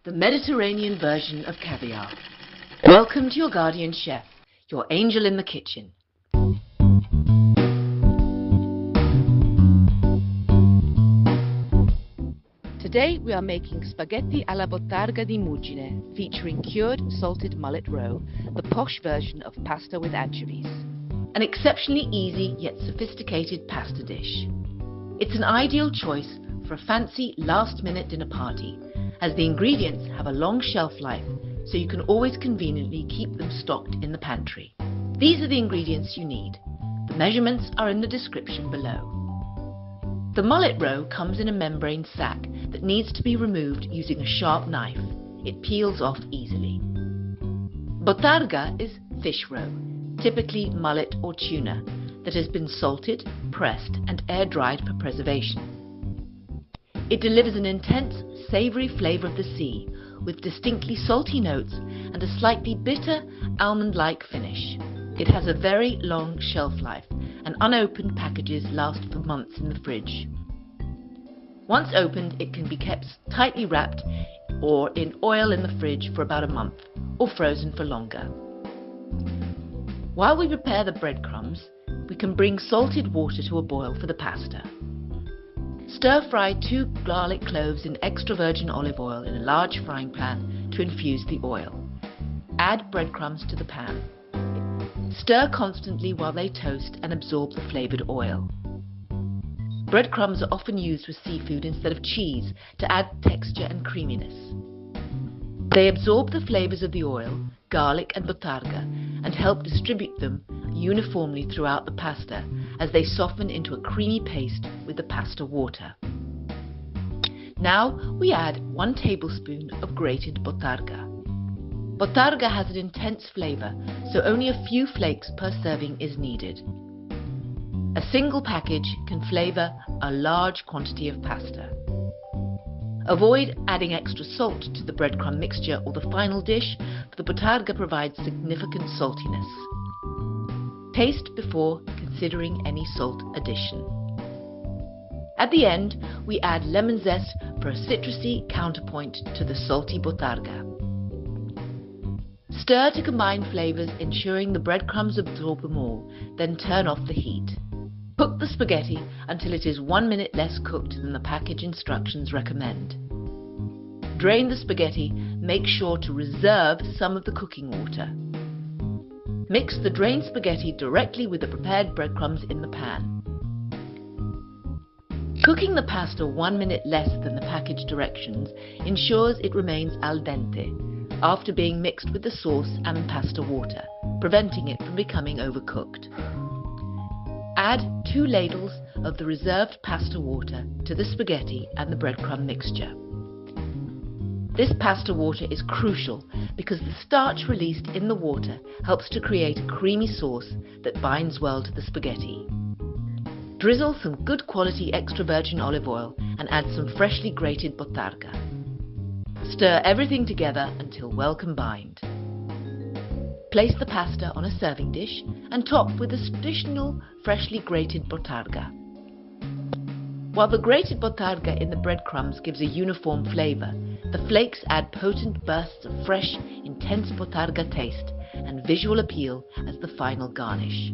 the Mediterranean version of caviar. Welcome to your guardian chef, your angel in the kitchen. Today we are making spaghetti alla Bottarga di Muggine, featuring cured salted mullet roe, the posh version of pasta with anchovies. An exceptionally easy yet sophisticated pasta dish. It's an ideal choice for a fancy last-minute dinner party, as the ingredients have a long shelf life, so you can always conveniently keep them stocked in the pantry. These are the ingredients you need. The measurements are in the description below. The mullet roe comes in a membrane sack that needs to be removed using a sharp knife. It peels off easily. Bottarga is fish roe, typically mullet or tuna, that has been salted, pressed and air-dried for preservation. It delivers an intense, savoury flavour of the sea, with distinctly salty notes and a slightly bitter, almond-like finish. It has a very long shelf life, and unopened packages last for months in the fridge. Once opened, it can be kept tightly wrapped or in oil in the fridge for about a month, or frozen for longer. While we prepare the breadcrumbs, we can bring salted water to a boil for the pasta. Stir-fry 2 garlic cloves in extra virgin olive oil in a large frying pan to infuse the oil. Add breadcrumbs to the pan. Stir constantly while they toast and absorb the flavoured oil. Breadcrumbs are often used with seafood instead of cheese to add texture and creaminess. They absorb the flavours of the oil, garlic and bottarga and help distribute them uniformly throughout the pasta as they soften into a creamy paste with the pasta water. Now we add 1 tablespoon of grated bottarga. Bottarga has an intense flavour, so only a few flakes per serving is needed. A single package can flavour a large quantity of pasta. Avoid adding extra salt to the breadcrumb mixture or the final dish, for the bottarga provides significant saltiness. Taste before considering any salt addition. At the end, we add lemon zest for a citrusy counterpoint to the salty bottarga. Stir to combine flavours, ensuring the breadcrumbs absorb them all, then turn off the heat. Cook the spaghetti until it is 1 minute less cooked than the package instructions recommend. Drain the spaghetti, make sure to reserve some of the cooking water. Mix the drained spaghetti directly with the prepared breadcrumbs in the pan. Cooking the pasta 1 minute less than the package directions ensures it remains al dente after being mixed with the sauce and pasta water, preventing it from becoming overcooked. Add 2 ladles of the reserved pasta water to the spaghetti and the breadcrumb mixture. This pasta water is crucial because the starch released in the water helps to create a creamy sauce that binds well to the spaghetti. Drizzle some good quality extra virgin olive oil and add some freshly grated bottarga. Stir everything together until well combined. Place the pasta on a serving dish and top with additional freshly grated bottarga. While the grated bottarga in the breadcrumbs gives a uniform flavour, the flakes add potent bursts of fresh, intense bottarga taste and visual appeal as the final garnish.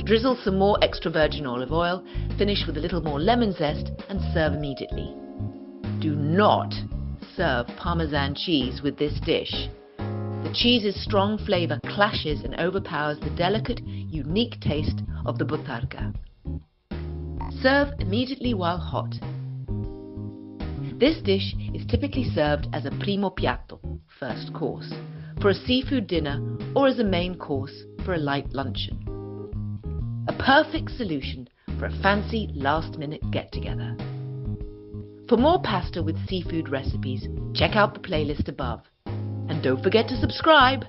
Drizzle some more extra virgin olive oil, finish with a little more lemon zest and serve immediately. Do not serve Parmesan cheese with this dish. The cheese's strong flavour clashes and overpowers the delicate, unique taste of the bottarga. Serve immediately while hot. This dish is typically served as a primo piatto, first course, for a seafood dinner or as a main course for a light luncheon. A perfect solution for a fancy last-minute get-together. For more pasta with seafood recipes, check out the playlist above. And don't forget to subscribe.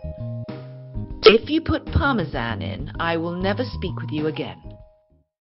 If you put Parmesan in, I will never speak with you again.